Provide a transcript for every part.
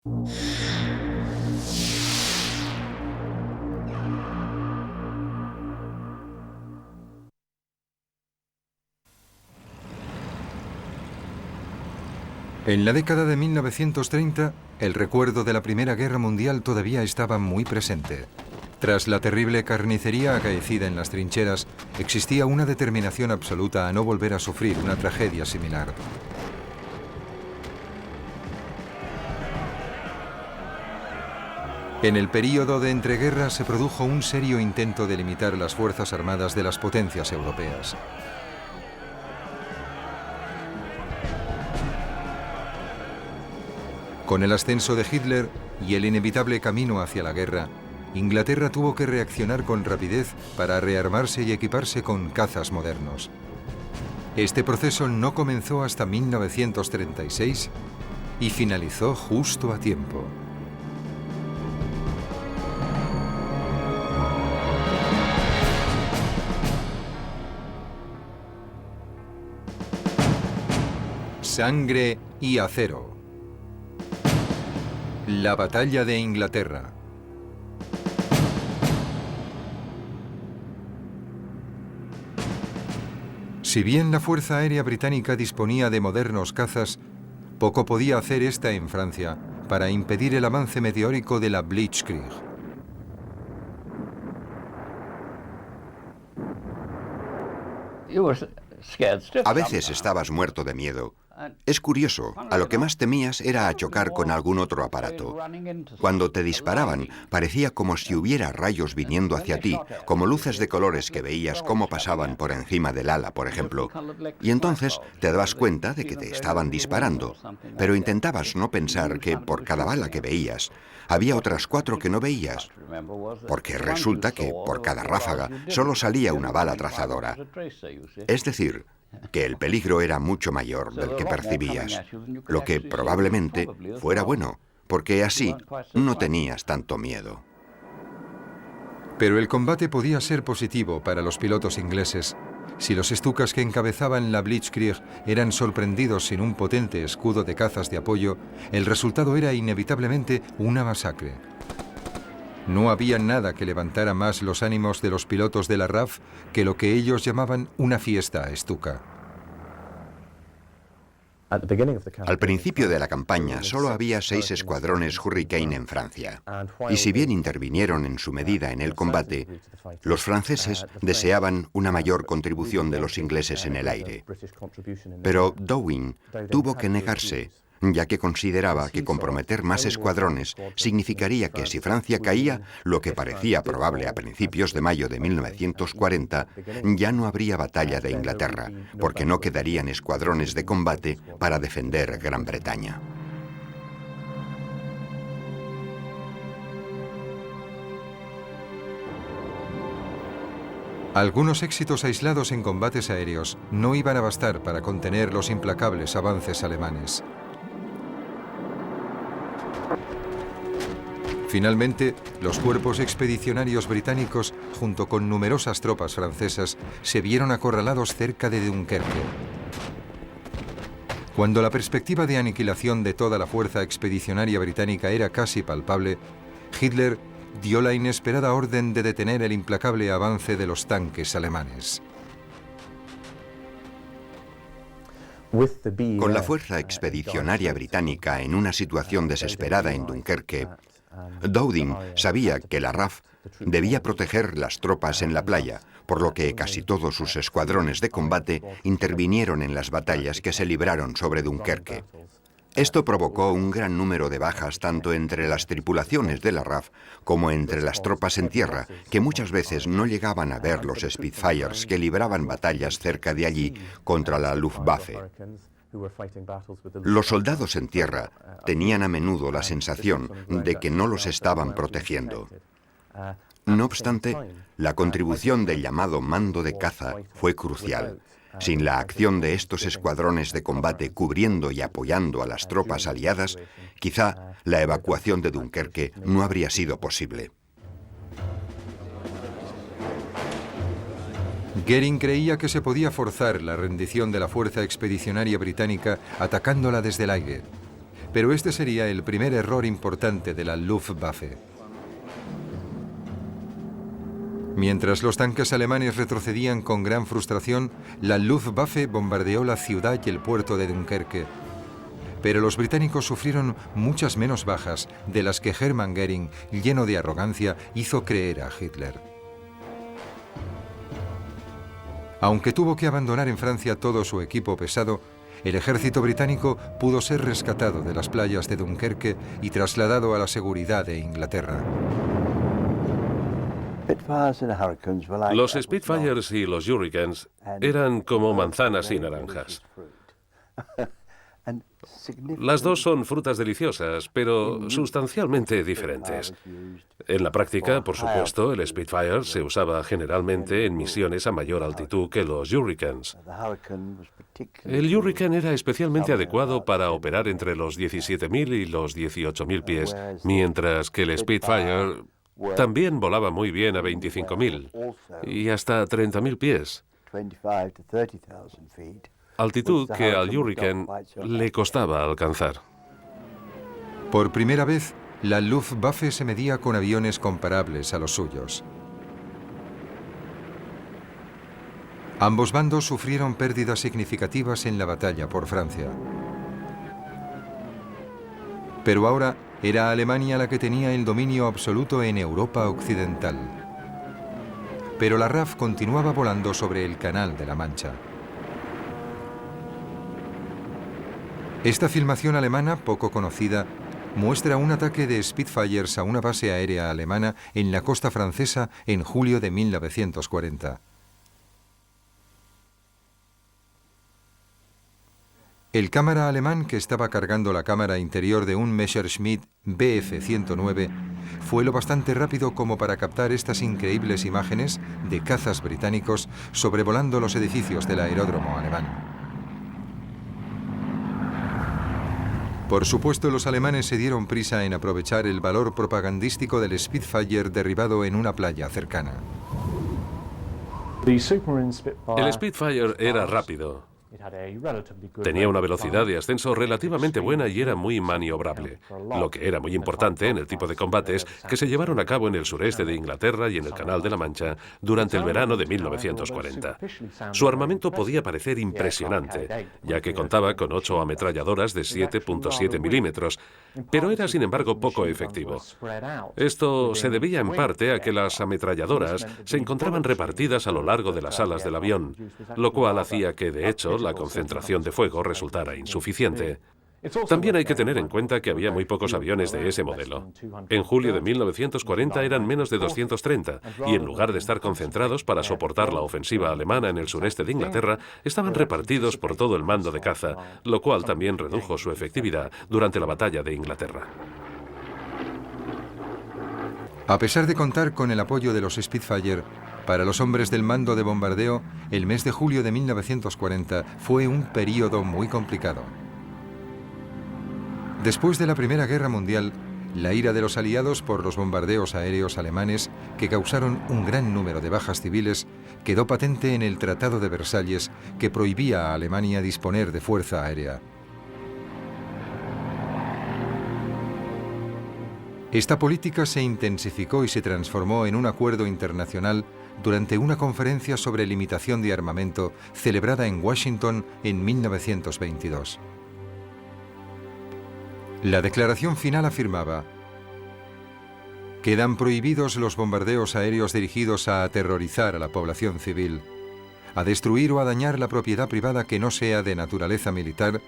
En la década de 1930, el recuerdo de la Primera Guerra Mundial todavía estaba muy presente. Tras la terrible carnicería acaecida en las trincheras, existía una determinación absoluta a no volver a sufrir una tragedia similar. En el período de entreguerras se produjo un serio intento de limitar las fuerzas armadas de las potencias europeas. Con el ascenso de Hitler y el inevitable camino hacia la guerra, Inglaterra tuvo que reaccionar con rapidez para rearmarse y equiparse con cazas modernos. Este proceso no comenzó hasta 1936 y finalizó justo a tiempo. Sangre y acero. La batalla de Inglaterra. Si bien la Fuerza Aérea Británica disponía de modernos cazas, poco podía hacer esta en Francia para impedir el avance meteórico de la Blitzkrieg. A veces estabas muerto de miedo. Es curioso, a lo que más temías era a chocar con algún otro aparato. Cuando te disparaban, parecía como si hubiera rayos viniendo hacia ti, como luces de colores que veías cómo pasaban por encima del ala, por ejemplo. Y entonces te dabas cuenta de que te estaban disparando, pero intentabas no pensar que por cada bala que veías, había otras 4 que no veías, porque resulta que por cada ráfaga solo salía una bala trazadora. Es decir, que el peligro era mucho mayor del que percibías, lo que probablemente fuera bueno, porque así no tenías tanto miedo. Pero el combate podía ser positivo para los pilotos ingleses. Si los Stukas que encabezaban la Blitzkrieg eran sorprendidos sin un potente escudo de cazas de apoyo, el resultado era inevitablemente una masacre. No había nada que levantara más los ánimos de los pilotos de la RAF que lo que ellos llamaban una fiesta Stuka. Al principio de la campaña solo había 6 escuadrones Hurricane en Francia, y si bien intervinieron en su medida en el combate, los franceses deseaban una mayor contribución de los ingleses en el aire. Pero Downing tuvo que negarse, ya que consideraba que comprometer más escuadrones significaría que si Francia caía, lo que parecía probable a principios de mayo de 1940, ya no habría batalla de Inglaterra, porque no quedarían escuadrones de combate para defender Gran Bretaña. Algunos éxitos aislados en combates aéreos no iban a bastar para contener los implacables avances alemanes. Finalmente, los cuerpos expedicionarios británicos, junto con numerosas tropas francesas, se vieron acorralados cerca de Dunkerque. Cuando la perspectiva de aniquilación de toda la fuerza expedicionaria británica era casi palpable, Hitler dio la inesperada orden de detener el implacable avance de los tanques alemanes. Con la fuerza expedicionaria británica en una situación desesperada en Dunkerque, Downing sabía que la RAF debía proteger las tropas en la playa, por lo que casi todos sus escuadrones de combate intervinieron en las batallas que se libraron sobre Dunkerque. Esto provocó un gran número de bajas tanto entre las tripulaciones de la RAF como entre las tropas en tierra, que muchas veces no llegaban a ver los Spitfires que libraban batallas cerca de allí contra la Luftwaffe. Los soldados en tierra tenían a menudo la sensación de que no los estaban protegiendo. No obstante, la contribución del llamado mando de caza fue crucial. Sin la acción de estos escuadrones de combate cubriendo y apoyando a las tropas aliadas, quizá la evacuación de Dunkerque no habría sido posible. Goering creía que se podía forzar la rendición de la fuerza expedicionaria británica atacándola desde el aire. Pero este sería el primer error importante de la Luftwaffe. Mientras los tanques alemanes retrocedían con gran frustración, la Luftwaffe bombardeó la ciudad y el puerto de Dunkerque. Pero los británicos sufrieron muchas menos bajas de las que Hermann Göring, lleno de arrogancia, hizo creer a Hitler. Aunque tuvo que abandonar en Francia todo su equipo pesado, el ejército británico pudo ser rescatado de las playas de Dunkerque y trasladado a la seguridad de Inglaterra. Los Spitfires y los Hurricanes eran como manzanas y naranjas. Las dos son frutas deliciosas, pero sustancialmente diferentes. En la práctica, por supuesto, el Spitfire se usaba generalmente en misiones a mayor altitud que los Hurricanes. El Hurricane era especialmente adecuado para operar entre los 17.000 y los 18.000 pies, mientras que el Spitfire también volaba muy bien a 25.000 y hasta 30.000 pies. Altitud que al Hurricane le costaba alcanzar. Por primera vez, la Luftwaffe se medía con aviones comparables a los suyos. Ambos bandos sufrieron pérdidas significativas en la batalla por Francia. Pero ahora era Alemania la que tenía el dominio absoluto en Europa occidental. Pero la RAF continuaba volando sobre el Canal de la Mancha. Esta filmación alemana, poco conocida, muestra un ataque de Spitfires a una base aérea alemana en la costa francesa en julio de 1940. El cámara alemán, que estaba cargando la cámara interior de un Messerschmitt Bf-109, fue lo bastante rápido como para captar estas increíbles imágenes de cazas británicos sobrevolando los edificios del aeródromo alemán. Por supuesto, los alemanes se dieron prisa en aprovechar el valor propagandístico del Spitfire derribado en una playa cercana. El Spitfire era rápido. Tenía una velocidad de ascenso relativamente buena y era muy maniobrable, lo que era muy importante en el tipo de combates que se llevaron a cabo en el sureste de Inglaterra y en el Canal de la Mancha durante el verano de 1940. Su armamento podía parecer impresionante, ya que contaba con 8 ametralladoras de 7.7 milímetros, pero era sin embargo poco efectivo. Esto se debía en parte a que las ametralladoras se encontraban repartidas a lo largo de las alas del avión, lo cual hacía que, de hecho, la concentración de fuego resultara insuficiente. También hay que tener en cuenta que había muy pocos aviones de ese modelo. En julio de 1940 eran menos de 230, y en lugar de estar concentrados para soportar la ofensiva alemana en el sureste de Inglaterra, estaban repartidos por todo el mando de caza, lo cual también redujo su efectividad durante la batalla de Inglaterra. A pesar de contar con el apoyo de los Spitfire, para los hombres del mando de bombardeo, el mes de julio de 1940 fue un período muy complicado. Después de la Primera Guerra Mundial, la ira de los aliados por los bombardeos aéreos alemanes, que causaron un gran número de bajas civiles, quedó patente en el Tratado de Versalles, que prohibía a Alemania disponer de fuerza aérea. Esta política se intensificó y se transformó en un acuerdo internacional durante una conferencia sobre limitación de armamento celebrada en Washington en 1922. La declaración final afirmaba: quedan prohibidos los bombardeos aéreos dirigidos a aterrorizar a la población civil, a destruir o a dañar la propiedad privada que no sea de naturaleza militar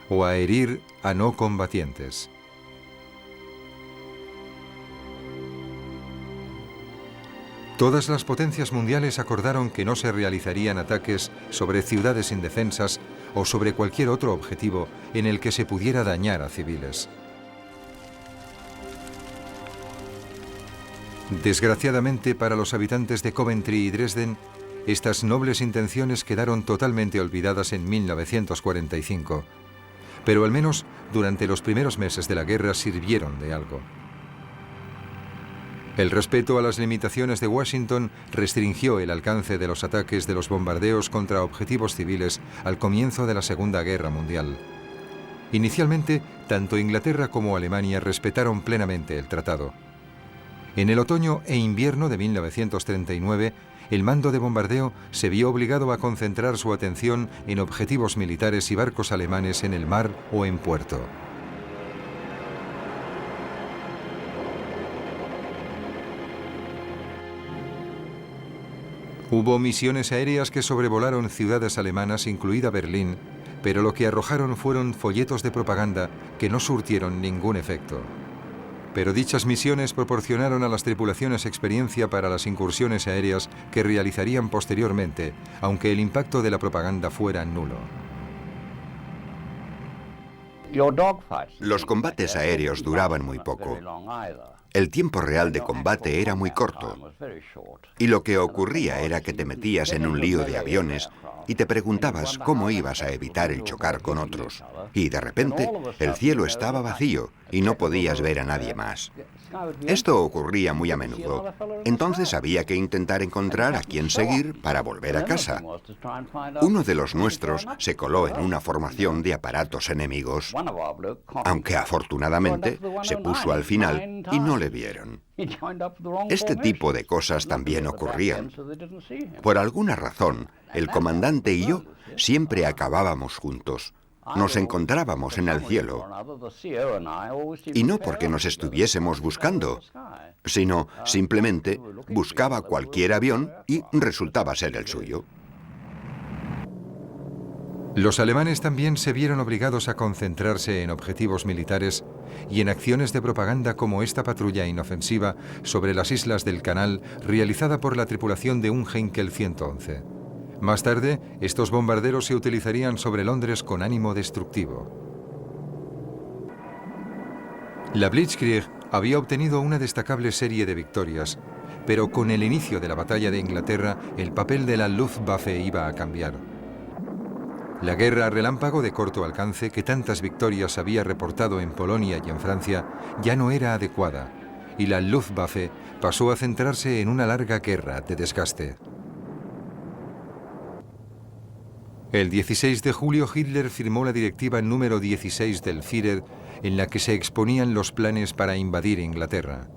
o a herir a no combatientes. Todas las potencias mundiales acordaron que no se realizarían ataques sobre ciudades indefensas o sobre cualquier otro objetivo en el que se pudiera dañar a civiles. Desgraciadamente para los habitantes de Coventry y Dresden, estas nobles intenciones quedaron totalmente olvidadas en 1945, pero al menos durante los primeros meses de la guerra sirvieron de algo. El respeto a las limitaciones de Washington restringió el alcance de los ataques de los bombardeos contra objetivos civiles al comienzo de la Segunda Guerra Mundial. Inicialmente, tanto Inglaterra como Alemania respetaron plenamente el tratado. En el otoño e invierno de 1939, el mando de bombardeo se vio obligado a concentrar su atención en objetivos militares y barcos alemanes en el mar o en puerto. Hubo misiones aéreas que sobrevolaron ciudades alemanas, incluida Berlín, pero lo que arrojaron fueron folletos de propaganda que no surtieron ningún efecto. Pero dichas misiones proporcionaron a las tripulaciones experiencia para las incursiones aéreas que realizarían posteriormente, aunque el impacto de la propaganda fuera nulo. Los combates aéreos duraban muy poco. El tiempo real de combate era muy corto. Y lo que ocurría era que te metías en un lío de aviones y te preguntabas cómo ibas a evitar el chocar con otros. Y de repente, el cielo estaba vacío y no podías ver a nadie más. Esto ocurría muy a menudo. Entonces había que intentar encontrar a quién seguir para volver a casa. Uno de los nuestros se coló en una formación de aparatos enemigos, aunque afortunadamente se puso al final y no le vieron. Este tipo de cosas también ocurrían. Por alguna razón, el comandante y yo siempre acabábamos juntos. Nos encontrábamos en el cielo. Y no porque nos estuviésemos buscando, sino simplemente buscaba cualquier avión y resultaba ser el suyo. Los alemanes también se vieron obligados a concentrarse en objetivos militares y en acciones de propaganda como esta patrulla inofensiva sobre las islas del Canal realizada por la tripulación de un Heinkel 111. Más tarde, estos bombarderos se utilizarían sobre Londres con ánimo destructivo. La Blitzkrieg había obtenido una destacable serie de victorias, pero con el inicio de la batalla de Inglaterra, el papel de la Luftwaffe iba a cambiar. La guerra relámpago de corto alcance que tantas victorias había reportado en Polonia y en Francia ya no era adecuada, y la Luftwaffe pasó a centrarse en una larga guerra de desgaste. El 16 de julio Hitler firmó la directiva número 16 del Führer en la que se exponían los planes para invadir Inglaterra.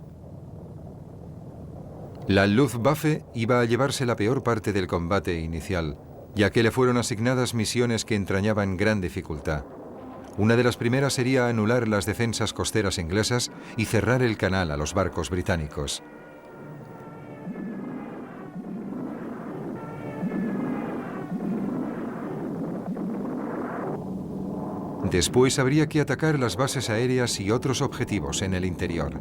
La Luftwaffe iba a llevarse la peor parte del combate inicial, ya que le fueron asignadas misiones que entrañaban gran dificultad. Una de las primeras sería anular las defensas costeras inglesas y cerrar el canal a los barcos británicos. Después habría que atacar las bases aéreas y otros objetivos en el interior.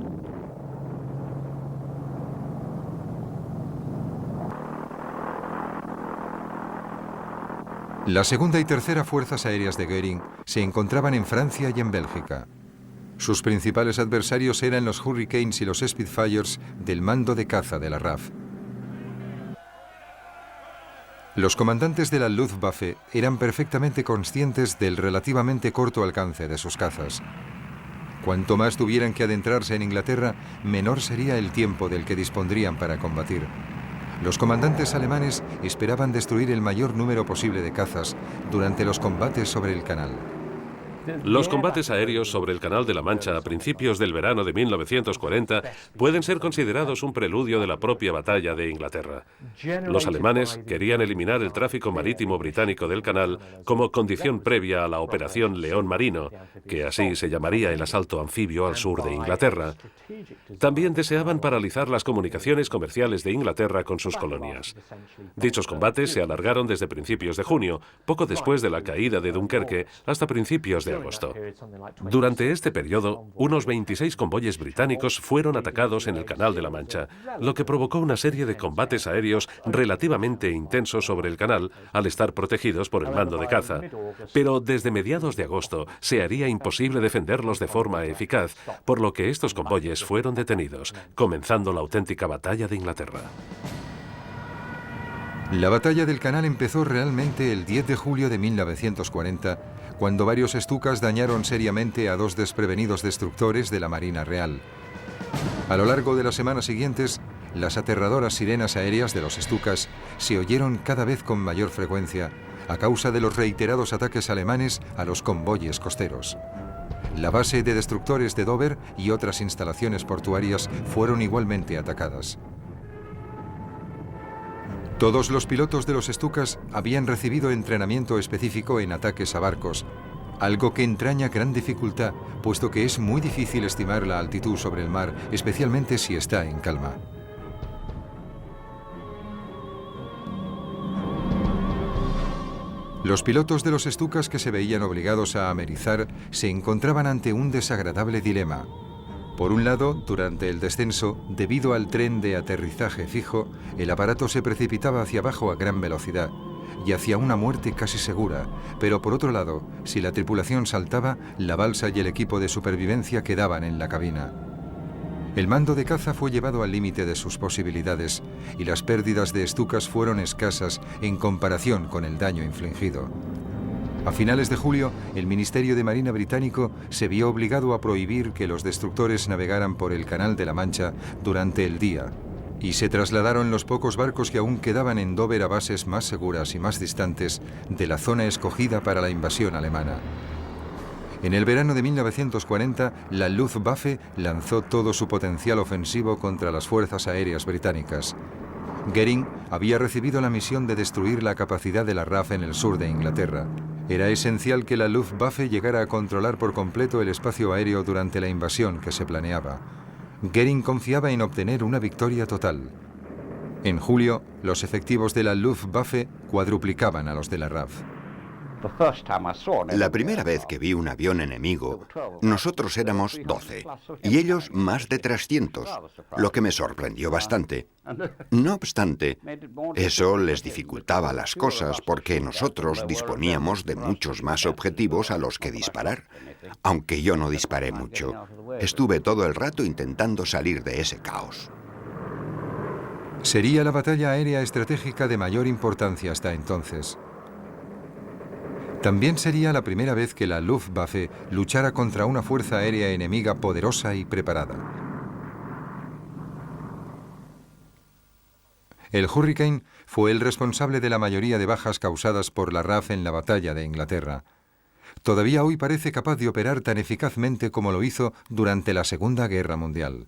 La segunda y tercera fuerzas aéreas de Göring se encontraban en Francia y en Bélgica. Sus principales adversarios eran los Hurricanes y los Spitfires del mando de caza de la RAF. Los comandantes de la Luftwaffe eran perfectamente conscientes del relativamente corto alcance de sus cazas. Cuanto más tuvieran que adentrarse en Inglaterra, menor sería el tiempo del que dispondrían para combatir. Los comandantes alemanes esperaban destruir el mayor número posible de cazas durante los combates sobre el canal. Los combates aéreos sobre el Canal de la Mancha a principios del verano de 1940 pueden ser considerados un preludio de la propia batalla de Inglaterra. Los alemanes querían eliminar el tráfico marítimo británico del canal como condición previa a la Operación León Marino, que así se llamaría el asalto anfibio al sur de Inglaterra. También deseaban paralizar las comunicaciones comerciales de Inglaterra con sus colonias. Dichos combates se alargaron desde principios de junio, poco después de la caída de Dunkerque, hasta principios de agosto. Durante este periodo, unos 26 convoyes británicos fueron atacados en el Canal de la Mancha, lo que provocó una serie de combates aéreos relativamente intensos sobre el canal al estar protegidos por el mando de caza. Pero desde mediados de agosto se haría imposible defenderlos de forma eficaz, por lo que estos convoyes fueron detenidos, comenzando la auténtica batalla de Inglaterra. La batalla del canal empezó realmente el 10 de julio de 1940, cuando varios Stukas dañaron seriamente a 2 desprevenidos destructores de la Marina Real. A lo largo de las semanas siguientes, las aterradoras sirenas aéreas de los Stukas se oyeron cada vez con mayor frecuencia, a causa de los reiterados ataques alemanes a los convoyes costeros. La base de destructores de Dover y otras instalaciones portuarias fueron igualmente atacadas. Todos los pilotos de los Stukas habían recibido entrenamiento específico en ataques a barcos, algo que entraña gran dificultad, puesto que es muy difícil estimar la altitud sobre el mar, especialmente si está en calma. Los pilotos de los Stukas que se veían obligados a amerizar se encontraban ante un desagradable dilema. Por un lado, durante el descenso, debido al tren de aterrizaje fijo, el aparato se precipitaba hacia abajo a gran velocidad y hacia una muerte casi segura, pero por otro lado, si la tripulación saltaba, la balsa y el equipo de supervivencia quedaban en la cabina. El mando de caza fue llevado al límite de sus posibilidades y las pérdidas de Stukas fueron escasas en comparación con el daño infligido. A finales de julio, el Ministerio de Marina británico se vio obligado a prohibir que los destructores navegaran por el Canal de la Mancha durante el día, y se trasladaron los pocos barcos que aún quedaban en Dover a bases más seguras y más distantes de la zona escogida para la invasión alemana. En el verano de 1940, la Luftwaffe lanzó todo su potencial ofensivo contra las fuerzas aéreas británicas. Goering había recibido la misión de destruir la capacidad de la RAF en el sur de Inglaterra. Era esencial que la Luftwaffe llegara a controlar por completo el espacio aéreo durante la invasión que se planeaba. Goering confiaba en obtener una victoria total. En julio, los efectivos de la Luftwaffe cuadruplicaban a los de la RAF. La primera vez que vi un avión enemigo, nosotros éramos 12 y ellos más de 300, lo que me sorprendió bastante. No obstante, eso les dificultaba las cosas porque nosotros disponíamos de muchos más objetivos a los que disparar. Aunque yo no disparé mucho, estuve todo el rato intentando salir de ese caos. Sería la batalla aérea estratégica de mayor importancia hasta entonces. También sería la primera vez que la Luftwaffe luchara contra una fuerza aérea enemiga poderosa y preparada. El Hurricane fue el responsable de la mayoría de bajas causadas por la RAF en la batalla de Inglaterra. Todavía hoy parece capaz de operar tan eficazmente como lo hizo durante la Segunda Guerra Mundial.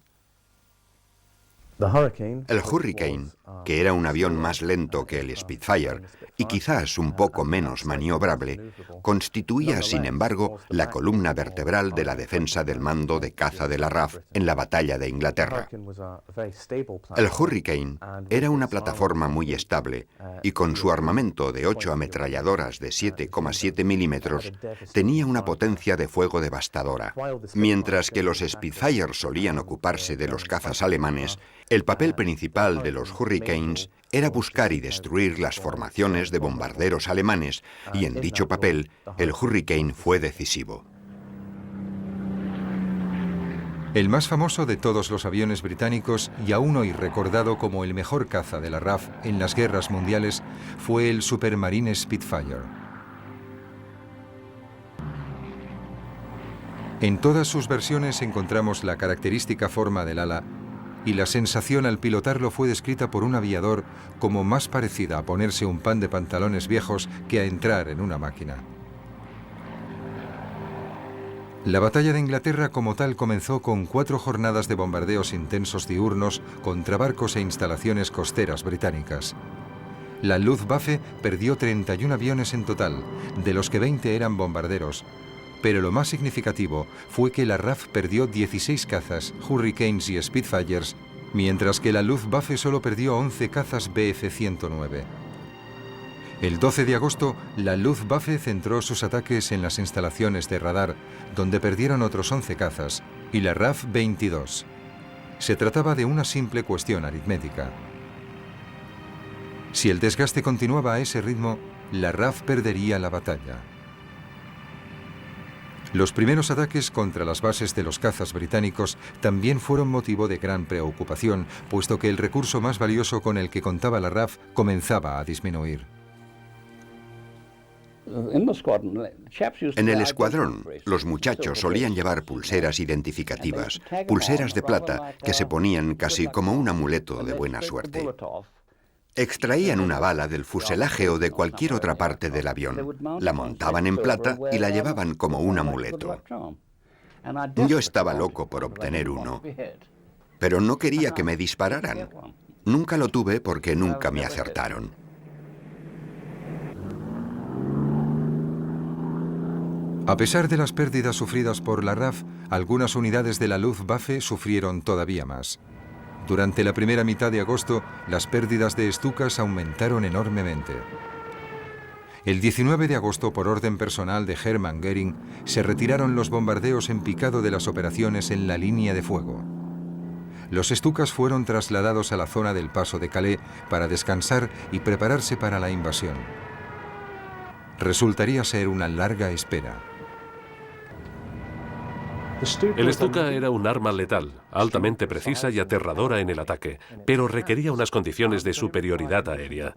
El Hurricane, que era un avión más lento que el Spitfire y quizás un poco menos maniobrable, constituía, sin embargo, la columna vertebral de la defensa del mando de caza de la RAF en la batalla de Inglaterra. El Hurricane era una plataforma muy estable y con su armamento de 8 ametralladoras de 7,7 milímetros tenía una potencia de fuego devastadora. Mientras que los Spitfire solían ocuparse de los cazas alemanes, el papel principal de los Hurricanes era buscar y destruir las formaciones de bombarderos alemanes, y en dicho papel, el Hurricane fue decisivo. El más famoso de todos los aviones británicos, y aún hoy recordado como el mejor caza de la RAF en las guerras mundiales, fue el Supermarine Spitfire. En todas sus versiones encontramos la característica forma del ala, y la sensación al pilotarlo fue descrita por un aviador como más parecida a ponerse un pan de pantalones viejos que a entrar en una máquina. La batalla de Inglaterra como tal comenzó con 4 jornadas de bombardeos intensos diurnos contra barcos e instalaciones costeras británicas. La Luftwaffe perdió 31 aviones en total, de los que 20 eran bombarderos, pero lo más significativo fue que la RAF perdió 16 cazas, Hurricanes y Spitfires, mientras que la Luftwaffe solo perdió 11 cazas Bf-109. El 12 de agosto, la Luftwaffe centró sus ataques en las instalaciones de radar, donde perdieron otros 11 cazas, y la RAF 22. Se trataba de una simple cuestión aritmética. Si el desgaste continuaba a ese ritmo, la RAF perdería la batalla. Los primeros ataques contra las bases de los cazas británicos también fueron motivo de gran preocupación, puesto que el recurso más valioso con el que contaba la RAF comenzaba a disminuir. En el escuadrón, los muchachos solían llevar pulseras identificativas, pulseras de plata que se ponían casi como un amuleto de buena suerte. Extraían una bala del fuselaje o de cualquier otra parte del avión, la montaban en plata y la llevaban como un amuleto. Yo estaba loco por obtener uno, pero no quería que me dispararan. Nunca lo tuve porque nunca me acertaron. A pesar de las pérdidas sufridas por la RAF, algunas unidades de la Luftwaffe sufrieron todavía más. Durante la primera mitad de agosto, las pérdidas de Stukas aumentaron enormemente. El 19 de agosto, por orden personal de Hermann Göring, se retiraron los bombardeos en picado de las operaciones en la línea de fuego. Los Stukas fueron trasladados a la zona del paso de Calais para descansar y prepararse para la invasión. Resultaría ser una larga espera. El Stuka era un arma letal, altamente precisa y aterradora en el ataque, pero requería unas condiciones de superioridad aérea.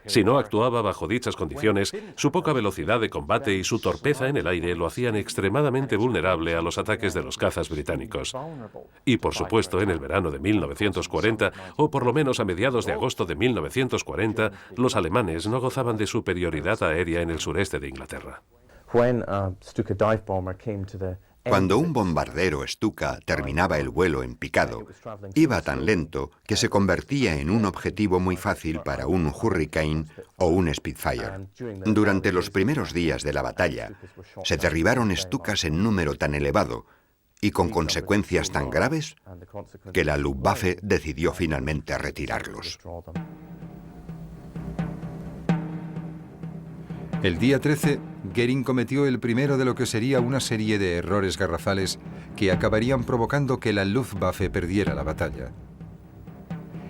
Si no actuaba bajo dichas condiciones, su poca velocidad de combate y su torpeza en el aire lo hacían extremadamente vulnerable a los ataques de los cazas británicos. Y por supuesto, en el verano de 1940, o por lo menos a mediados de agosto de 1940, los alemanes no gozaban de superioridad aérea en el sureste de Inglaterra. Cuando un bombardero Stuka terminaba el vuelo en picado, iba tan lento que se convertía en un objetivo muy fácil para un Hurricane o un Spitfire. Durante los primeros días de la batalla, se derribaron Stukas en número tan elevado y con consecuencias tan graves que la Luftwaffe decidió finalmente retirarlos. El día 13, Göring cometió el primero de lo que sería una serie de errores garrafales que acabarían provocando que la Luftwaffe perdiera la batalla.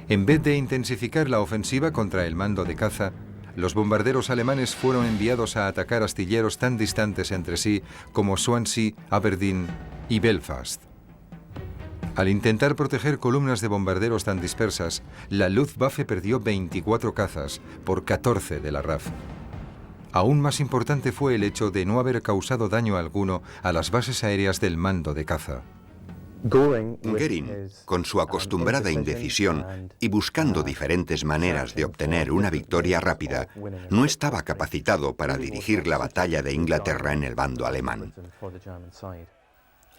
En vez de intensificar la ofensiva contra el mando de caza, los bombarderos alemanes fueron enviados a atacar astilleros tan distantes entre sí como Swansea, Aberdeen y Belfast. Al intentar proteger columnas de bombarderos tan dispersas, la Luftwaffe perdió 24 cazas por 14 de la RAF. Aún más importante fue el hecho de no haber causado daño alguno a las bases aéreas del mando de caza. Göring, con su acostumbrada indecisión y buscando diferentes maneras de obtener una victoria rápida, no estaba capacitado para dirigir la batalla de Inglaterra en el bando alemán.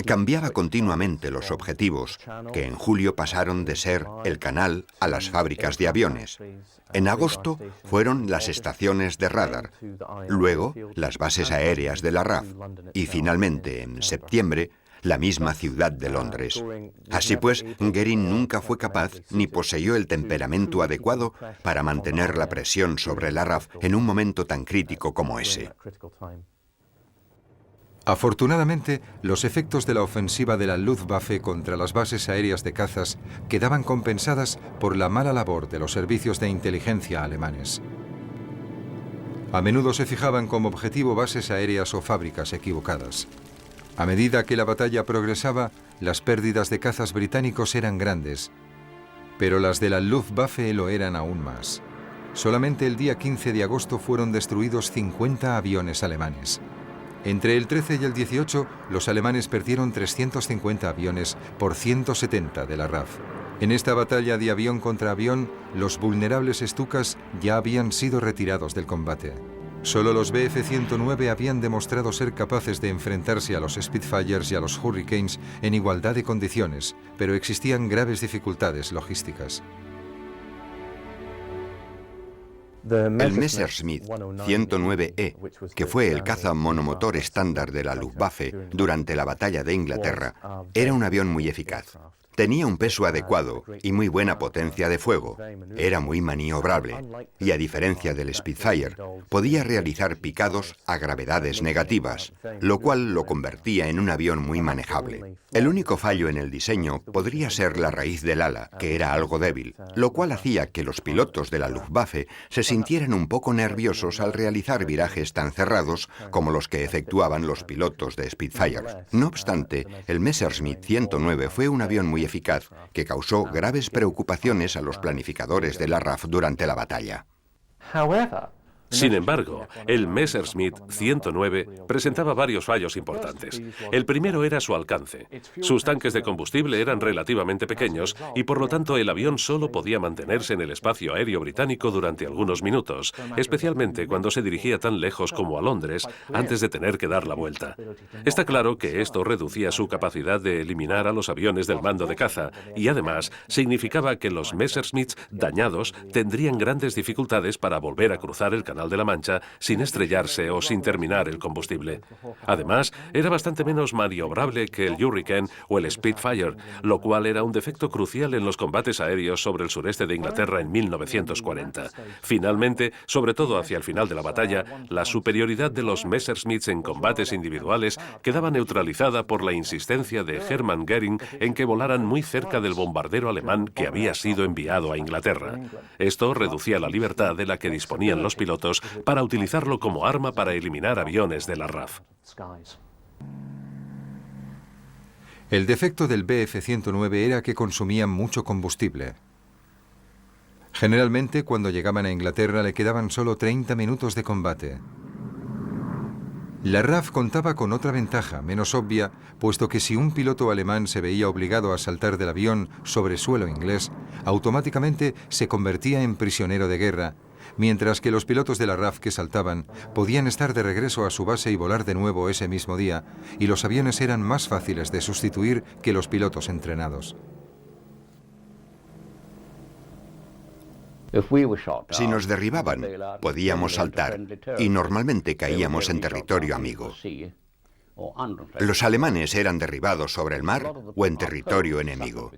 Cambiaba continuamente los objetivos, que en julio pasaron de ser el canal a las fábricas de aviones. En agosto fueron las estaciones de radar, luego las bases aéreas de la RAF y finalmente en septiembre la misma ciudad de Londres. Así pues, Göring nunca fue capaz ni poseyó el temperamento adecuado para mantener la presión sobre la RAF en un momento tan crítico como ese. Afortunadamente, los efectos de la ofensiva de la Luftwaffe contra las bases aéreas de cazas quedaban compensadas por la mala labor de los servicios de inteligencia alemanes. A menudo se fijaban como objetivo bases aéreas o fábricas equivocadas. A medida que la batalla progresaba, las pérdidas de cazas británicos eran grandes, pero las de la Luftwaffe lo eran aún más. Solamente el día 15 de agosto fueron destruidos 50 aviones alemanes. Entre el 13 y el 18, los alemanes perdieron 350 aviones por 170 de la RAF. En esta batalla de avión contra avión, los vulnerables Stukas ya habían sido retirados del combate. Solo los Bf-109 habían demostrado ser capaces de enfrentarse a los Spitfires y a los Hurricanes en igualdad de condiciones, pero existían graves dificultades logísticas. El Messerschmitt 109E, que fue el caza monomotor estándar de la Luftwaffe durante la batalla de Inglaterra, era un avión muy eficaz. Tenía un peso adecuado y muy buena potencia de fuego. Era muy maniobrable y, a diferencia del Spitfire, podía realizar picados a gravedades negativas, lo cual lo convertía en un avión muy manejable. El único fallo en el diseño podría ser la raíz del ala, que era algo débil, lo cual hacía que los pilotos de la Luftwaffe se sintieran un poco nerviosos al realizar virajes tan cerrados como los que efectuaban los pilotos de Spitfire. No obstante, el Messerschmitt 109 fue un avión muy eficaz que causó graves preocupaciones a los planificadores de la RAF durante la batalla. Sin embargo, el Messerschmitt 109 presentaba varios fallos importantes. El primero era su alcance. Sus tanques de combustible eran relativamente pequeños y por lo tanto el avión solo podía mantenerse en el espacio aéreo británico durante algunos minutos, especialmente cuando se dirigía tan lejos como a Londres antes de tener que dar la vuelta. Está claro que esto reducía su capacidad de eliminar a los aviones del mando de caza y además significaba que los Messerschmitts dañados tendrían grandes dificultades para volver a cruzar el Canal de la Mancha sin estrellarse o sin terminar el combustible. Además, era bastante menos maniobrable que el Hurricane o el Spitfire, lo cual era un defecto crucial en los combates aéreos sobre el sureste de Inglaterra en 1940. Finalmente, sobre todo hacia el final de la batalla, la superioridad de los Messerschmitts en combates individuales quedaba neutralizada por la insistencia de Hermann Göring en que volaran muy cerca del bombardero alemán que había sido enviado a Inglaterra. Esto reducía la libertad de la que disponían los pilotos para utilizarlo como arma para eliminar aviones de la RAF. El defecto del Bf-109 era que consumía mucho combustible. Generalmente, cuando llegaban a Inglaterra, le quedaban solo 30 minutos de combate. La RAF contaba con otra ventaja, menos obvia, puesto que si un piloto alemán se veía obligado a saltar del avión sobre suelo inglés, automáticamente se convertía en prisionero de guerra, mientras que los pilotos de la RAF que saltaban podían estar de regreso a su base y volar de nuevo ese mismo día, y los aviones eran más fáciles de sustituir que los pilotos entrenados. Si nos derribaban, podíamos saltar y normalmente caíamos en territorio amigo. Los alemanes eran derribados sobre el mar o en territorio enemigo.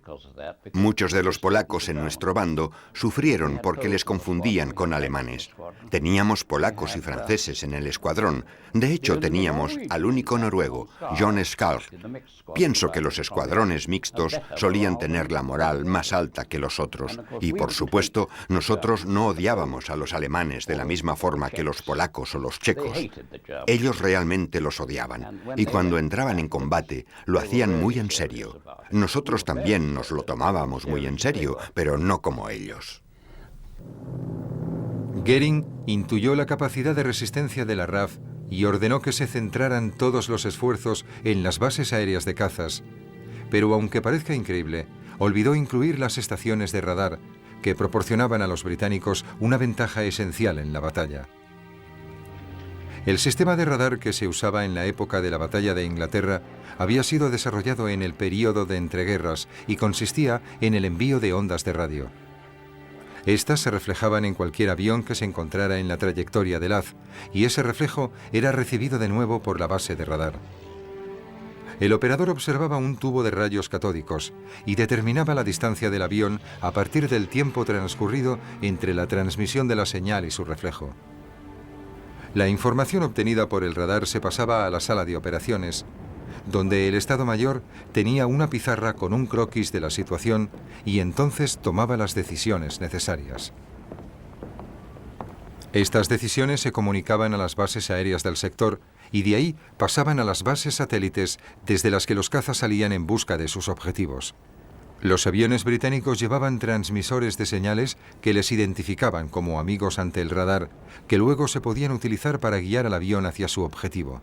Muchos de los polacos en nuestro bando sufrieron porque les confundían con alemanes. Teníamos polacos y franceses en el escuadrón. De hecho, teníamos al único noruego, John Skarl. Pienso que los escuadrones mixtos solían tener la moral más alta que los otros. Y, por supuesto, nosotros no odiábamos a los alemanes de la misma forma que los polacos o los checos. Ellos realmente los odiaban. Y cuando entraban en combate, lo hacían muy en serio. Nosotros también nos lo tomábamos muy en serio, pero no como ellos. Göring intuyó la capacidad de resistencia de la RAF y ordenó que se centraran todos los esfuerzos en las bases aéreas de cazas. Pero aunque parezca increíble, olvidó incluir las estaciones de radar, que proporcionaban a los británicos una ventaja esencial en la batalla. El sistema de radar que se usaba en la época de la batalla de Inglaterra había sido desarrollado en el período de entreguerras y consistía en el envío de ondas de radio. Estas se reflejaban en cualquier avión que se encontrara en la trayectoria del haz, y ese reflejo era recibido de nuevo por la base de radar. El operador observaba un tubo de rayos catódicos y determinaba la distancia del avión a partir del tiempo transcurrido entre la transmisión de la señal y su reflejo. La información obtenida por el radar se pasaba a la sala de operaciones, donde el Estado Mayor tenía una pizarra con un croquis de la situación y entonces tomaba las decisiones necesarias. Estas decisiones se comunicaban a las bases aéreas del sector y de ahí pasaban a las bases satélites desde las que los cazas salían en busca de sus objetivos. Los aviones británicos llevaban transmisores de señales que les identificaban como amigos ante el radar, que luego se podían utilizar para guiar al avión hacia su objetivo.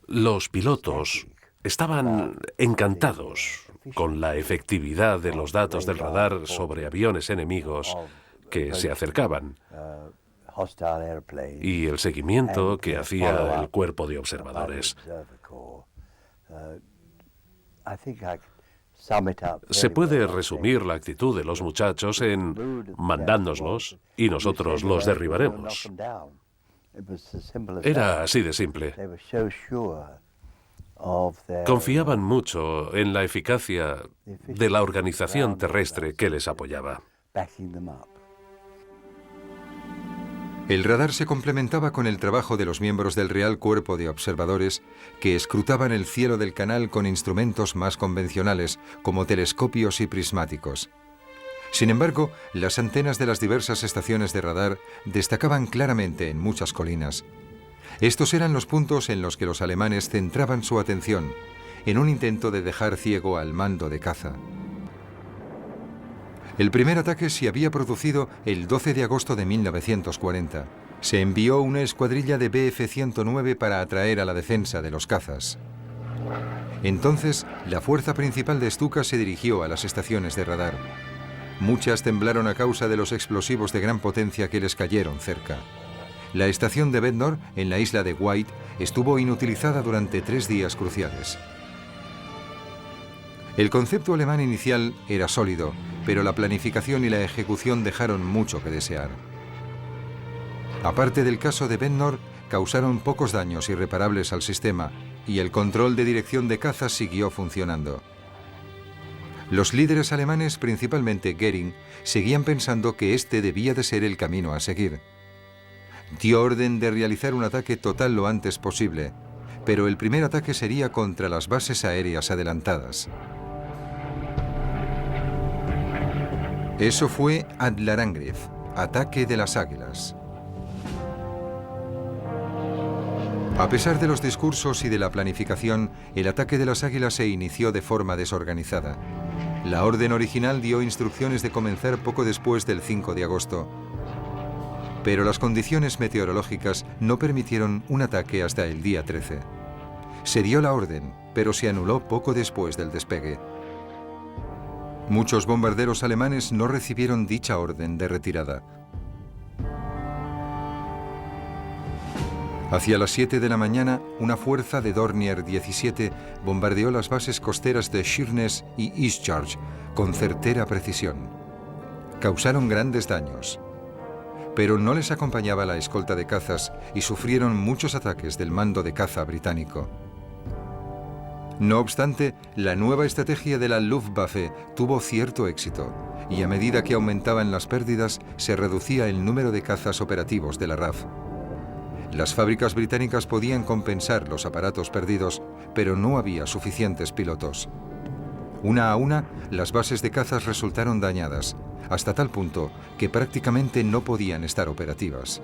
Los pilotos estaban encantados con la efectividad de los datos del radar sobre aviones enemigos que se acercaban y el seguimiento que hacía el cuerpo de observadores. Se puede resumir la actitud de los muchachos en mandádnoslos y nosotros los derribaremos. Era así de simple. Confiaban mucho en la eficacia de la organización terrestre que les apoyaba. El radar se complementaba con el trabajo de los miembros del Real Cuerpo de Observadores que escrutaban el cielo del canal con instrumentos más convencionales, como telescopios y prismáticos. Sin embargo, las antenas de las diversas estaciones de radar destacaban claramente en muchas colinas. Estos eran los puntos en los que los alemanes centraban su atención, en un intento de dejar ciego al mando de caza. El primer ataque se había producido el 12 de agosto de 1940. Se envió una escuadrilla de Bf-109 para atraer a la defensa de los cazas. Entonces, la fuerza principal de Stuka se dirigió a las estaciones de radar. Muchas temblaron a causa de los explosivos de gran potencia que les cayeron cerca. La estación de Bednor, en la isla de White, estuvo inutilizada durante 3 días cruciales. El concepto alemán inicial era sólido, pero la planificación y la ejecución dejaron mucho que desear. Aparte del caso de Bednor, causaron pocos daños irreparables al sistema y el control de dirección de cazas siguió funcionando. Los líderes alemanes, principalmente Göring, seguían pensando que este debía de ser el camino a seguir. Dio orden de realizar un ataque total lo antes posible, pero el primer ataque sería contra las bases aéreas adelantadas. Eso fue Adlerangriff, ataque de las águilas. A pesar de los discursos y de la planificación, el ataque de las águilas se inició de forma desorganizada. La orden original dio instrucciones de comenzar poco después del 5 de agosto. Pero las condiciones meteorológicas no permitieron un ataque hasta el día 13. Se dio la orden, pero se anuló poco después del despegue. Muchos bombarderos alemanes no recibieron dicha orden de retirada. Hacia las 7 de la mañana, una fuerza de Dornier 17 bombardeó las bases costeras de Sheerness y Eastchurch con certera precisión. Causaron grandes daños, pero no les acompañaba la escolta de cazas y sufrieron muchos ataques del mando de caza británico. No obstante, la nueva estrategia de la Luftwaffe tuvo cierto éxito y a medida que aumentaban las pérdidas, se reducía el número de cazas operativos de la RAF. Las fábricas británicas podían compensar los aparatos perdidos, pero no había suficientes pilotos. Una a una, las bases de cazas resultaron dañadas, hasta tal punto que prácticamente no podían estar operativas.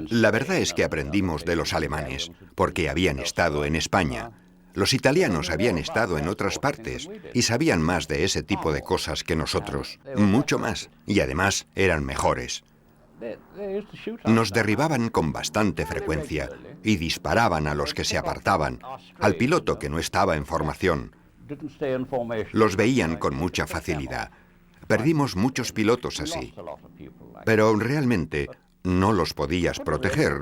La verdad es que aprendimos de los alemanes, porque habían estado en España. Los italianos habían estado en otras partes y sabían más de ese tipo de cosas que nosotros, mucho más, y además eran mejores. Nos derribaban con bastante frecuencia y disparaban a los que se apartaban, al piloto que no estaba en formación. Los veían con mucha facilidad. Perdimos muchos pilotos así, pero realmente no los podías proteger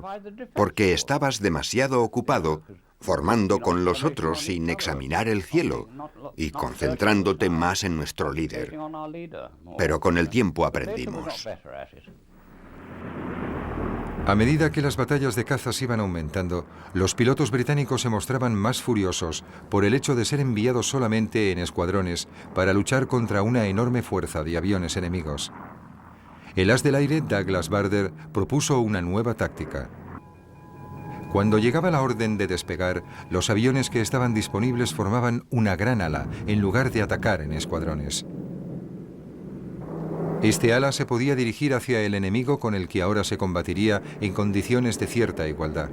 porque estabas demasiado ocupado formando con los otros sin examinar el cielo y concentrándote más en nuestro líder. Pero con el tiempo aprendimos. A medida que las batallas de cazas iban aumentando, los pilotos británicos se mostraban más furiosos por el hecho de ser enviados solamente en escuadrones para luchar contra una enorme fuerza de aviones enemigos. El as del aire, Douglas Bader, propuso una nueva táctica. Cuando llegaba la orden de despegar, los aviones que estaban disponibles formaban una gran ala en lugar de atacar en escuadrones. Este ala se podía dirigir hacia el enemigo con el que ahora se combatiría en condiciones de cierta igualdad.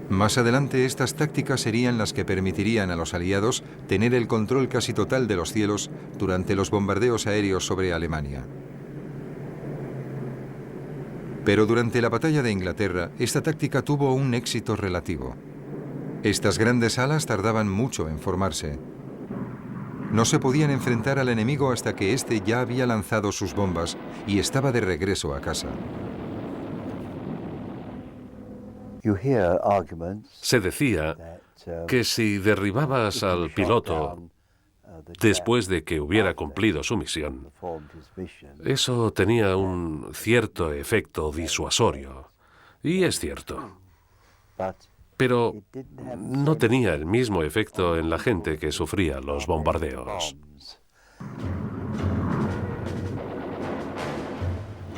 Más adelante, estas tácticas serían las que permitirían a los aliados tener el control casi total de los cielos durante los bombardeos aéreos sobre Alemania. Pero durante la batalla de Inglaterra, esta táctica tuvo un éxito relativo. Estas grandes alas tardaban mucho en formarse. No se podían enfrentar al enemigo hasta que éste ya había lanzado sus bombas y estaba de regreso a casa. Se decía que si derribabas al piloto después de que hubiera cumplido su misión, eso tenía un cierto efecto disuasorio. Y es cierto. Pero no tenía el mismo efecto en la gente que sufría los bombardeos.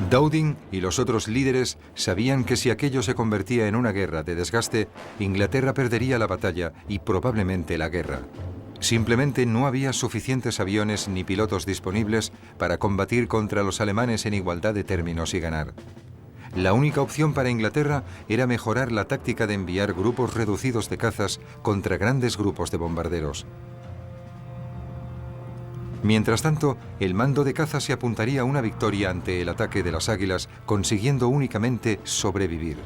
Dowding y los otros líderes sabían que si aquello se convertía en una guerra de desgaste, Inglaterra perdería la batalla y probablemente la guerra. Simplemente no había suficientes aviones ni pilotos disponibles para combatir contra los alemanes en igualdad de términos y ganar. La única opción para Inglaterra era mejorar la táctica de enviar grupos reducidos de cazas contra grandes grupos de bombarderos. Mientras tanto, el mando de caza se apuntaría a una victoria ante el ataque de las águilas, consiguiendo únicamente sobrevivir.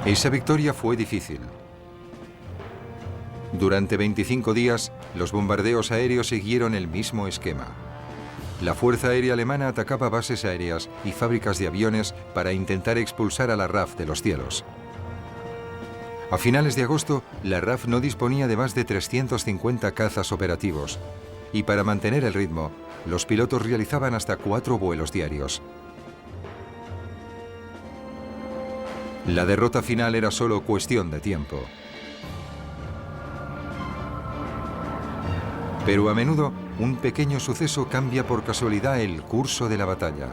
Esa victoria fue difícil. Durante 25 días, los bombardeos aéreos siguieron el mismo esquema. La Fuerza Aérea Alemana atacaba bases aéreas y fábricas de aviones para intentar expulsar a la RAF de los cielos. A finales de agosto, la RAF no disponía de más de 350 cazas operativos, y para mantener el ritmo, los pilotos realizaban hasta 4 vuelos diarios. La derrota final era solo cuestión de tiempo. Pero a menudo, un pequeño suceso cambia por casualidad el curso de la batalla.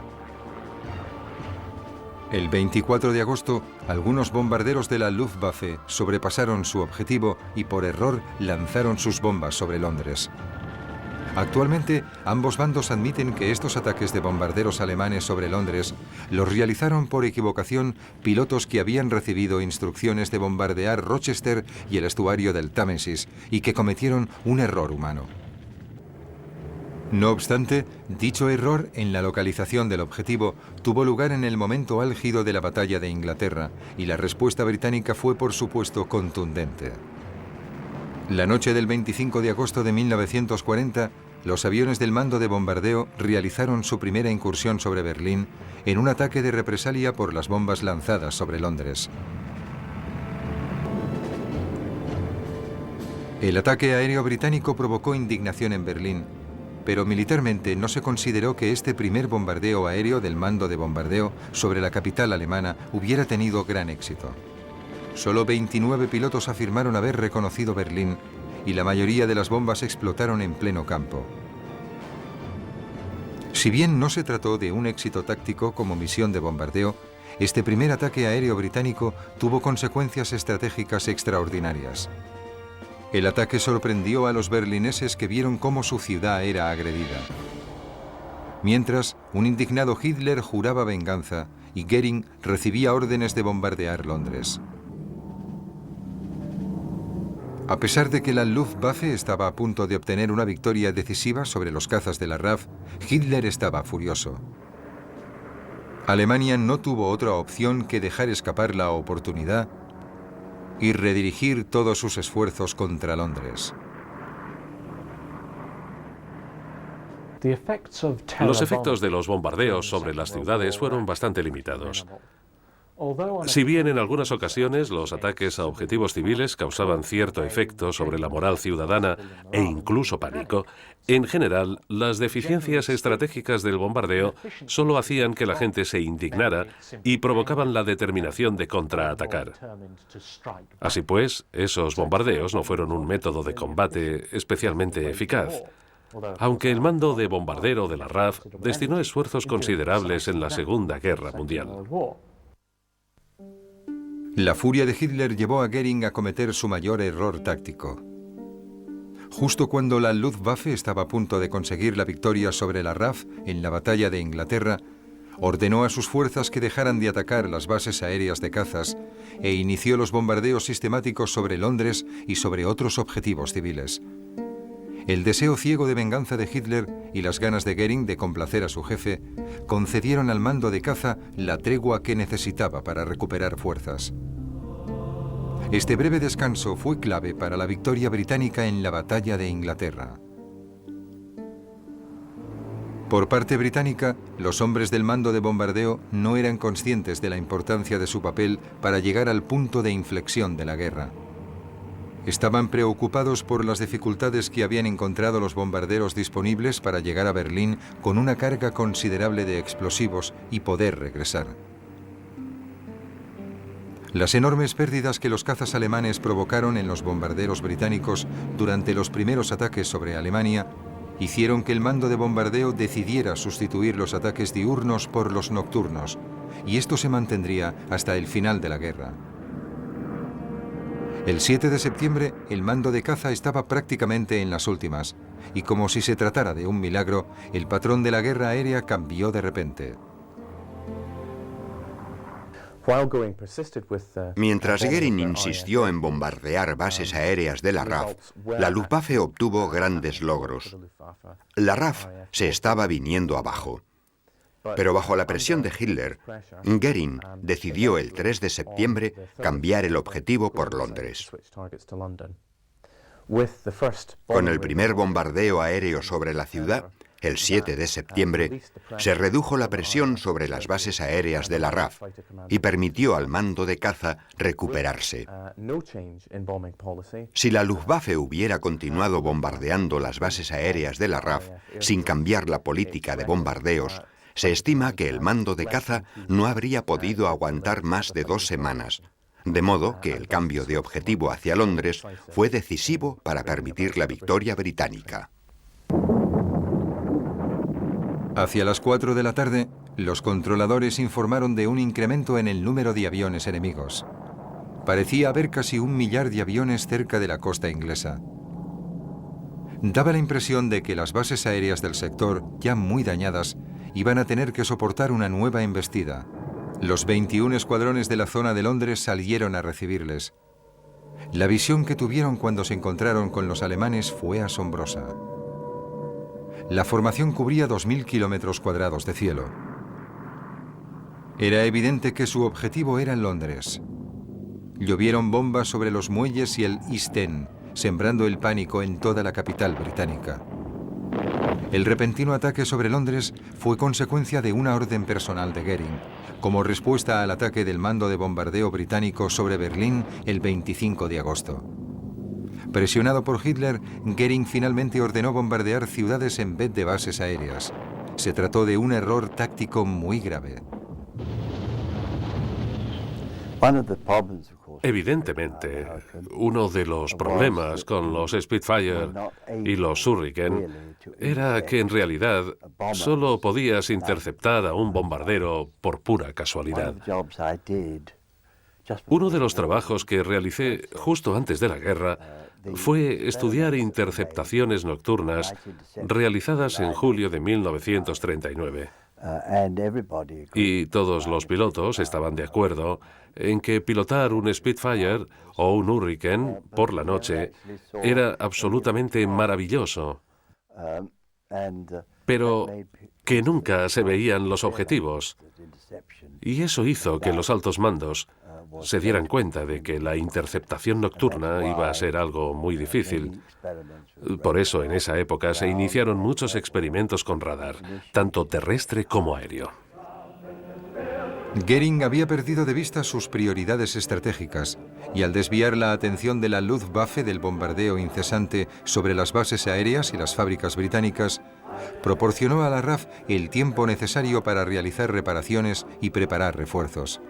El 24 de agosto, algunos bombarderos de la Luftwaffe sobrepasaron su objetivo y por error lanzaron sus bombas sobre Londres. Actualmente, ambos bandos admiten que estos ataques de bombarderos alemanes sobre Londres los realizaron por equivocación pilotos que habían recibido instrucciones de bombardear Rochester y el estuario del Támesis y que cometieron un error humano. No obstante, dicho error en la localización del objetivo tuvo lugar en el momento álgido de la batalla de Inglaterra y la respuesta británica fue, por supuesto, contundente. La noche del 25 de agosto de 1940, los aviones del mando de bombardeo realizaron su primera incursión sobre Berlín en un ataque de represalia por las bombas lanzadas sobre Londres. El ataque aéreo británico provocó indignación en Berlín, pero militarmente no se consideró que este primer bombardeo aéreo del mando de bombardeo sobre la capital alemana hubiera tenido gran éxito. Solo 29 pilotos afirmaron haber reconocido Berlín y la mayoría de las bombas explotaron en pleno campo. Si bien no se trató de un éxito táctico como misión de bombardeo, este primer ataque aéreo británico tuvo consecuencias estratégicas extraordinarias. El ataque sorprendió a los berlineses que vieron cómo su ciudad era agredida. Mientras, un indignado Hitler juraba venganza y Göring recibía órdenes de bombardear Londres. A pesar de que la Luftwaffe estaba a punto de obtener una victoria decisiva sobre los cazas de la RAF, Hitler estaba furioso. Alemania no tuvo otra opción que dejar escapar la oportunidad y redirigir todos sus esfuerzos contra Londres. Los efectos de los bombardeos sobre las ciudades fueron bastante limitados. Si bien en algunas ocasiones los ataques a objetivos civiles causaban cierto efecto sobre la moral ciudadana e incluso pánico, en general las deficiencias estratégicas del bombardeo solo hacían que la gente se indignara y provocaban la determinación de contraatacar. Así pues, esos bombardeos no fueron un método de combate especialmente eficaz, aunque el mando de bombardero de la RAF destinó esfuerzos considerables en la Segunda Guerra Mundial. La furia de Hitler llevó a Göring a cometer su mayor error táctico. Justo cuando la Luftwaffe estaba a punto de conseguir la victoria sobre la RAF en la batalla de Inglaterra, ordenó a sus fuerzas que dejaran de atacar las bases aéreas de cazas e inició los bombardeos sistemáticos sobre Londres y sobre otros objetivos civiles. El deseo ciego de venganza de Hitler y las ganas de Göring de complacer a su jefe concedieron al mando de caza la tregua que necesitaba para recuperar fuerzas. Este breve descanso fue clave para la victoria británica en la batalla de Inglaterra. Por parte británica, los hombres del mando de bombardeo no eran conscientes de la importancia de su papel para llegar al punto de inflexión de la guerra. Estaban preocupados por las dificultades que habían encontrado los bombarderos disponibles para llegar a Berlín con una carga considerable de explosivos y poder regresar. Las enormes pérdidas que los cazas alemanes provocaron en los bombarderos británicos durante los primeros ataques sobre Alemania hicieron que el mando de bombardeo decidiera sustituir los ataques diurnos por los nocturnos, y esto se mantendría hasta el final de la guerra. El 7 de septiembre, el mando de caza estaba prácticamente en las últimas, y como si se tratara de un milagro, el patrón de la guerra aérea cambió de repente. Mientras Goering insistió en bombardear bases aéreas de la RAF, la Luftwaffe obtuvo grandes logros. La RAF se estaba viniendo abajo. Pero bajo la presión de Hitler, Goering decidió el 3 de septiembre cambiar el objetivo por Londres. Con el primer bombardeo aéreo sobre la ciudad, el 7 de septiembre, se redujo la presión sobre las bases aéreas de la RAF y permitió al mando de caza recuperarse. Si la Luftwaffe hubiera continuado bombardeando las bases aéreas de la RAF sin cambiar la política de bombardeos, se estima que el mando de caza no habría podido aguantar más de 2 semanas, de modo que el cambio de objetivo hacia Londres fue decisivo para permitir la victoria británica. Hacia las 4 de la tarde, los controladores informaron de un incremento en el número de aviones enemigos. Parecía haber casi 1 millar de aviones cerca de la costa inglesa. Daba la impresión de que las bases aéreas del sector, ya muy dañadas, iban a tener que soportar una nueva embestida. Los 21 escuadrones de la zona de Londres salieron a recibirles. La visión que tuvieron cuando se encontraron con los alemanes fue asombrosa. La formación cubría 2.000 kilómetros cuadrados de cielo. Era evidente que su objetivo era Londres. Llovieron bombas sobre los muelles y el East End, sembrando el pánico en toda la capital británica. El repentino ataque sobre Londres fue consecuencia de una orden personal de Goering, como respuesta al ataque del mando de bombardeo británico sobre Berlín el 25 de agosto. Presionado por Hitler, Goering finalmente ordenó bombardear ciudades en vez de bases aéreas. Se trató de un error táctico muy grave. Evidentemente, uno de los problemas con los Spitfire y los Hurricane era que en realidad solo podías interceptar a un bombardero por pura casualidad. Uno de los trabajos que realicé justo antes de la guerra fue estudiar interceptaciones nocturnas realizadas en julio de 1939. Y todos los pilotos estaban de acuerdo en que pilotar un Spitfire o un Hurricane por la noche era absolutamente maravilloso, pero que nunca se veían los objetivos. Y eso hizo que los altos mandos se dieran cuenta de que la interceptación nocturna iba a ser algo muy difícil. Por eso, en esa época se iniciaron muchos experimentos con radar, tanto terrestre como aéreo. Goering había perdido de vista sus prioridades estratégicas y al desviar la atención de la Luftwaffe del bombardeo incesante sobre las bases aéreas y las fábricas británicas, proporcionó a la RAF el tiempo necesario para realizar reparaciones y preparar refuerzos.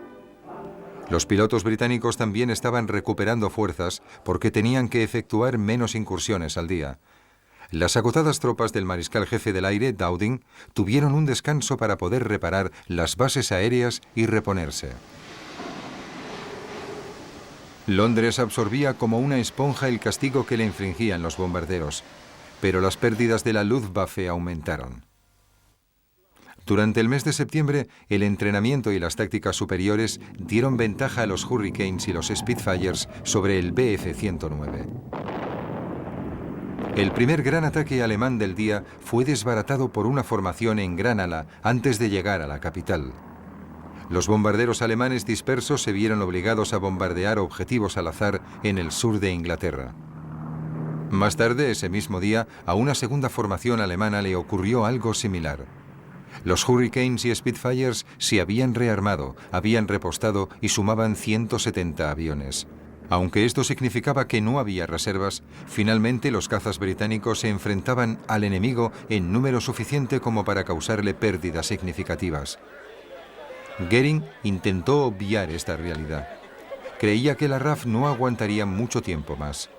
Los pilotos británicos también estaban recuperando fuerzas porque tenían que efectuar menos incursiones al día. Las agotadas tropas del mariscal jefe del aire, Dowding, tuvieron un descanso para poder reparar las bases aéreas y reponerse. Londres absorbía como una esponja el castigo que le infligían los bombarderos, pero las pérdidas de la Luftwaffe aumentaron. Durante el mes de septiembre, el entrenamiento y las tácticas superiores dieron ventaja a los Hurricanes y los Spitfires sobre el Bf-109. El primer gran ataque alemán del día fue desbaratado por una formación en gran ala antes de llegar a la capital. Los bombarderos alemanes dispersos se vieron obligados a bombardear objetivos al azar en el sur de Inglaterra. Más tarde, ese mismo día, a una segunda formación alemana le ocurrió algo similar. Los Hurricanes y Spitfires se habían rearmado, habían repostado y sumaban 170 aviones. Aunque esto significaba que no había reservas, finalmente los cazas británicos se enfrentaban al enemigo en número suficiente como para causarle pérdidas significativas. Goering intentó obviar esta realidad. Creía que la RAF no aguantaría mucho tiempo más.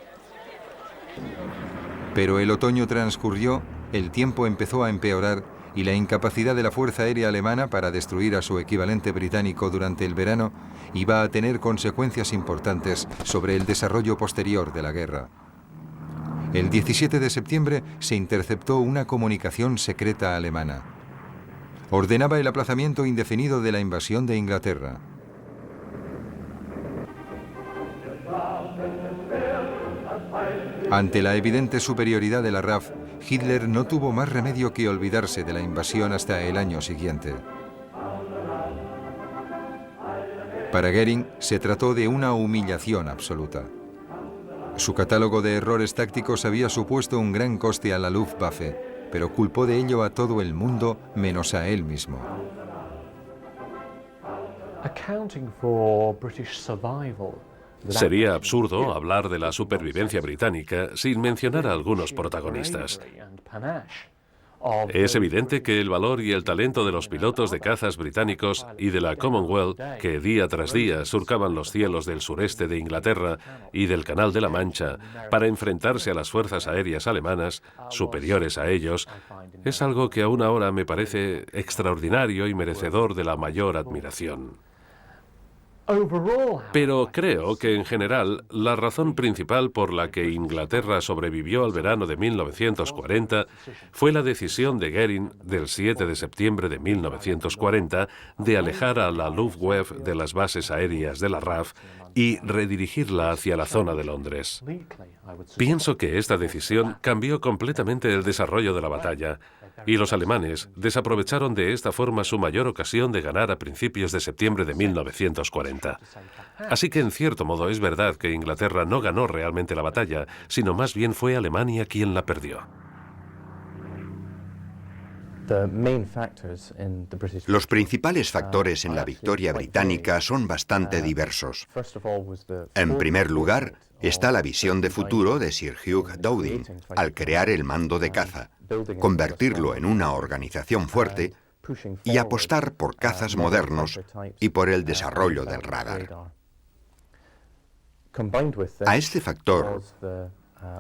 Pero el otoño transcurrió, el tiempo empezó a empeorar y la incapacidad de la Fuerza Aérea Alemana para destruir a su equivalente británico durante el verano iba a tener consecuencias importantes sobre el desarrollo posterior de la guerra. El 17 de septiembre se interceptó una comunicación secreta alemana. Ordenaba el aplazamiento indefinido de la invasión de Inglaterra. Ante la evidente superioridad de la RAF, Hitler no tuvo más remedio que olvidarse de la invasión hasta el año siguiente. Para Goering se trató de una humillación absoluta. Su catálogo de errores tácticos había supuesto un gran coste a la Luftwaffe, pero culpó de ello a todo el mundo menos a él mismo. Sería absurdo hablar de la supervivencia británica sin mencionar a algunos protagonistas. Es evidente que el valor y el talento de los pilotos de cazas británicos y de la Commonwealth, que día tras día surcaban los cielos del sureste de Inglaterra y del Canal de la Mancha para enfrentarse a las fuerzas aéreas alemanas, superiores a ellos, es algo que aún ahora me parece extraordinario y merecedor de la mayor admiración. Pero creo que, en general, la razón principal por la que Inglaterra sobrevivió al verano de 1940 fue la decisión de Goering del 7 de septiembre de 1940 de alejar a la Luftwaffe de las bases aéreas de la RAF y redirigirla hacia la zona de Londres. Pienso que esta decisión cambió completamente el desarrollo de la batalla, y los alemanes desaprovecharon de esta forma su mayor ocasión de ganar a principios de septiembre de 1940. Así que, en cierto modo, es verdad que Inglaterra no ganó realmente la batalla, sino más bien fue Alemania quien la perdió. Los principales factores en la victoria británica son bastante diversos. En primer lugar, está la visión de futuro de Sir Hugh Dowding al crear el mando de caza, convertirlo en una organización fuerte y apostar por cazas modernos y por el desarrollo del radar. A este factor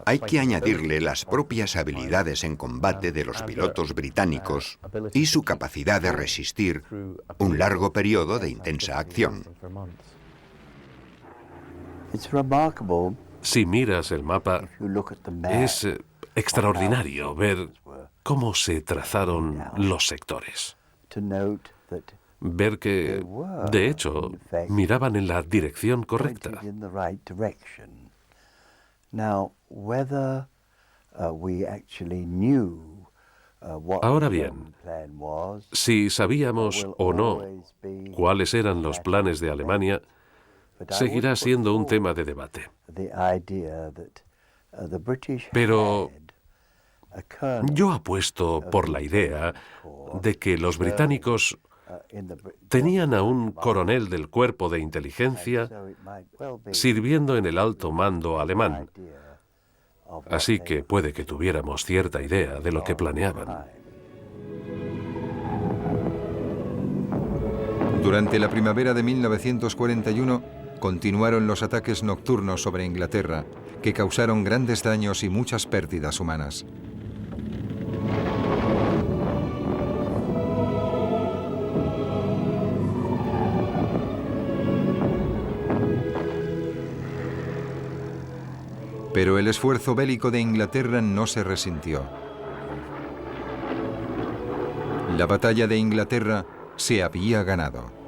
hay que añadirle las propias habilidades en combate de los pilotos británicos y su capacidad de resistir un largo periodo de intensa acción. Si miras el mapa, es extraordinario ver cómo se trazaron los sectores. Ver que, de hecho, miraban en la dirección correcta. Ahora bien, si sabíamos o no cuáles eran los planes de Alemania, seguirá siendo un tema de debate. Pero yo apuesto por la idea de que los británicos tenían a un coronel del cuerpo de inteligencia sirviendo en el alto mando alemán, así que puede que tuviéramos cierta idea de lo que planeaban. Durante la primavera de 1941 continuaron los ataques nocturnos sobre Inglaterra, que causaron grandes daños y muchas pérdidas humanas. Pero el esfuerzo bélico de Inglaterra no se resintió. La batalla de Inglaterra se había ganado.